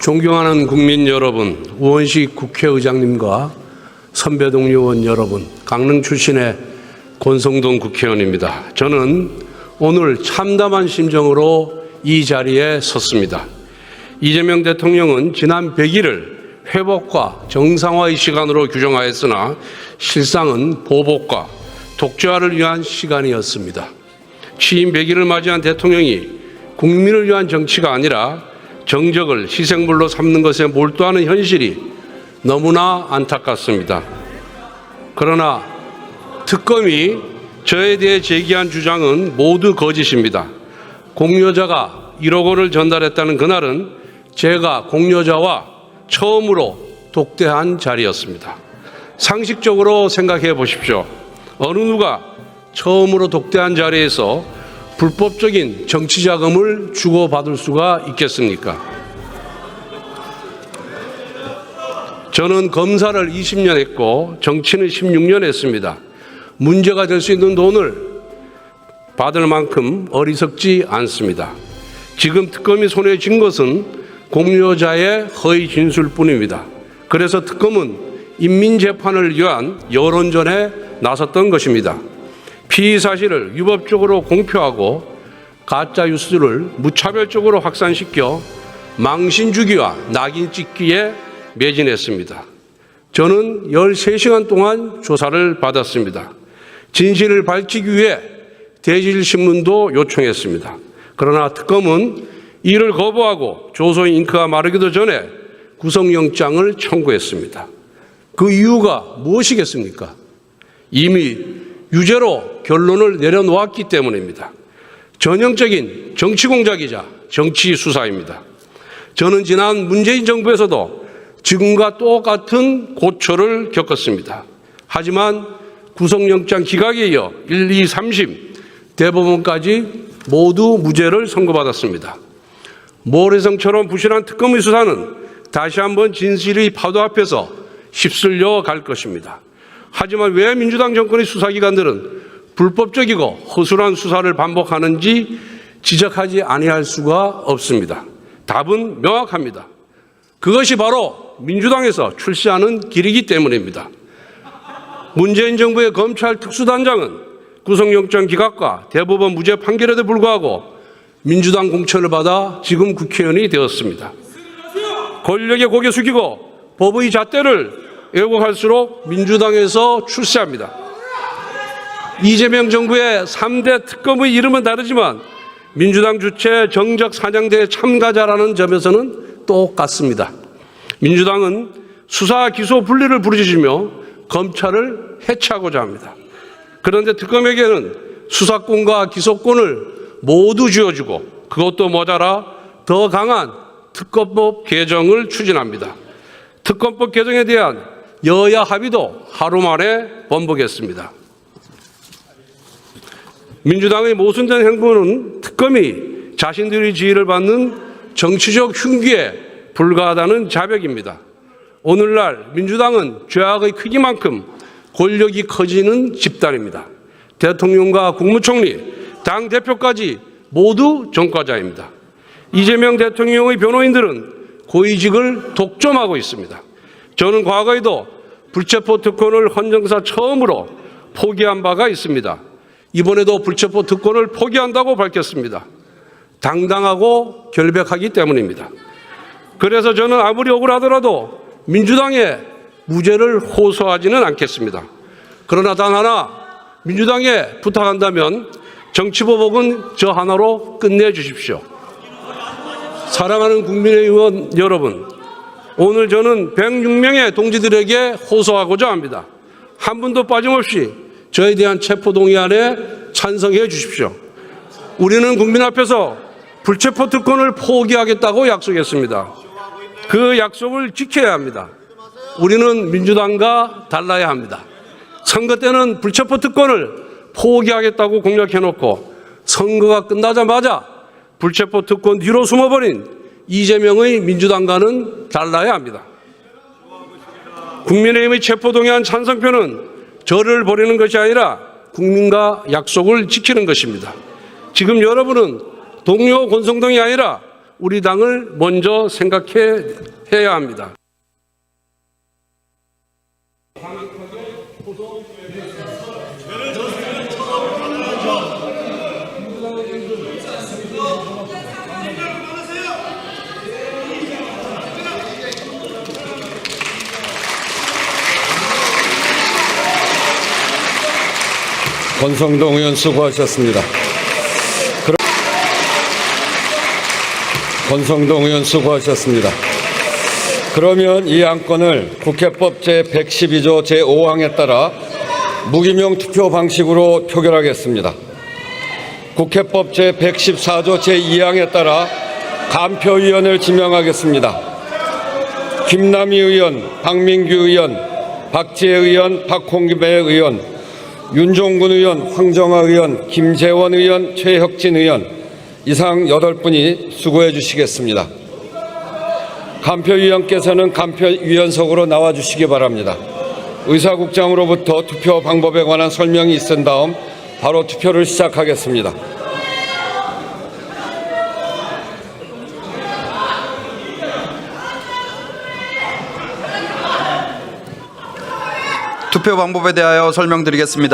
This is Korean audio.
존경하는 국민 여러분, 우원식 국회의장님과 선배 동료 의원 여러분, 강릉 출신의 권성동 국회의원입니다. 저는 오늘 참담한 심정으로 이 자리에 섰습니다. 이재명 대통령은 지난 100일을 회복과 정상화의 시간으로 규정하였으나 실상은 보복과 독재화를 위한 시간이었습니다. 취임 100일을 맞이한 대통령이 국민을 위한 정치가 아니라 정적을 희생물로 삼는 것에 몰두하는 현실이 너무나 안타깝습니다. 그러나 특검이 저에 대해 제기한 주장은 모두 거짓입니다. 공여자가 1억 원을 전달했다는 그날은 제가 공여자와 처음으로 독대한 자리였습니다. 상식적으로 생각해 보십시오. 어느 누가 처음으로 독대한 자리에서 불법적인 정치자금을 주고받을 수가 있겠습니까? 저는 검사를 20년 했고 정치는 16년 했습니다. 문제가 될 수 있는 돈을 받을 만큼 어리석지 않습니다. 지금 특검이 손에 쥔 것은 공여자의 허위 진술뿐입니다. 그래서 특검은 인민재판을 위한 여론전에 나섰던 것입니다. 피의 사실을 위법적으로 공표하고 가짜 뉴스를 무차별적으로 확산시켜 망신 주기와 낙인 찍기에 매진했습니다. 저는 13시간 동안 조사를 받았습니다. 진실을 밝히기 위해 대질신문도 요청했습니다. 그러나 특검은 이를 거부하고 조서의 잉크가 마르기도 전에 구속영장을 청구했습니다. 그 이유가 무엇이겠습니까? 이미 유죄로 결론을 내려놓았기 때문입니다. 전형적인 정치 공작이자 정치 수사입니다. 저는 지난 문재인 정부에서도 지금과 똑같은 고초를 겪었습니다. 하지만 구속영장 기각에 이어 1, 2, 3심 대법원까지 모두 무죄를 선고받았습니다. 모래성처럼 부실한 특검의 수사는 다시 한번 진실의 파도 앞에서 휩쓸려 갈 것입니다. 하지만 왜 민주당 정권의 수사기관들은 불법적이고 허술한 수사를 반복하는지 지적하지 아니할 수가 없습니다. 답은 명확합니다. 그것이 바로 민주당에서 출시하는 길이기 때문입니다. 문재인 정부의 검찰 특수단장은 구속영장 기각과 대법원 무죄 판결에도 불구하고 민주당 공천을 받아 지금 국회의원이 되었습니다. 권력의 고개 숙이고 법의 잣대를 왜곡할수록 민주당에서 출세합니다. 이재명 정부의 3대 특검의 이름은 다르지만 민주당 주최 정적 사냥대회 참가자라는 점에서는 똑같습니다. 민주당은 수사 기소 분리를 부르짖으며 검찰을 해체하고자 합니다. 그런데 특검에게는 수사권과 기소권을 모두 쥐어주고 그것도 모자라 더 강한 특검법 개정을 추진합니다. 특검법 개정에 대한 여야 합의도 하루 만에 번복했습니다. 민주당의 모순된 행보는 특검이 자신들의 지위를 받는 정치적 흉기에 불과하다는 자백입니다. 오늘날 민주당은 죄악의 크기만큼 권력이 커지는 집단입니다. 대통령과 국무총리, 당대표까지 모두 전과자입니다. 이재명 대통령의 변호인들은 고위직을 독점하고 있습니다. 저는 과거에도 불체포 특권을 헌정사 처음으로 포기한 바가 있습니다. 이번에도 불체포 특권을 포기한다고 밝혔습니다. 당당하고 결백하기 때문입니다. 그래서 저는 아무리 억울하더라도 민주당의 무죄를 호소하지는 않겠습니다. 그러나 단 하나 민주당에 부탁한다면 정치보복은 저 하나로 끝내주십시오. 사랑하는 국민의원 여러분, 오늘 저는 106명의 동지들에게 호소하고자 합니다. 한 분도 빠짐없이 저에 대한 체포동의안에 찬성해 주십시오. 우리는 국민 앞에서 불체포 특권을 포기하겠다고 약속했습니다. 그 약속을 지켜야 합니다. 우리는 민주당과 달라야 합니다. 선거 때는 불체포 특권을 포기하겠다고 공약해놓고 선거가 끝나자마자 불체포 특권 뒤로 숨어버린 이재명의 민주당과는 달라야 합니다. 국민의힘의 체포동의안 찬성표는 저를 버리는 것이 아니라 국민과 약속을 지키는 것입니다. 지금 여러분은 동료 권성동이 아니라 우리 당을 먼저 생각해야 합니다. 권성동 의원 수고하셨습니다. 권성동 의원 수고하셨습니다. 그러면 이 안건을 국회법 제112조 제5항에 따라 무기명 투표 방식으로 표결하겠습니다. 국회법 제114조 제2항에 따라 간표위원을 지명하겠습니다. 김남희 의원, 박민규 의원, 박지혜 의원, 박홍기배 의원, 윤종군 의원, 황정아 의원, 김재원 의원, 최혁진 의원 이상 8분이 수고해 주시겠습니다. 간표위원께서는 간표위원석으로 나와 주시기 바랍니다. 의사국장으로부터 투표 방법에 관한 설명이 있은 다음 바로 투표를 시작하겠습니다. 투표 방법에 대하여 설명드리겠습니다.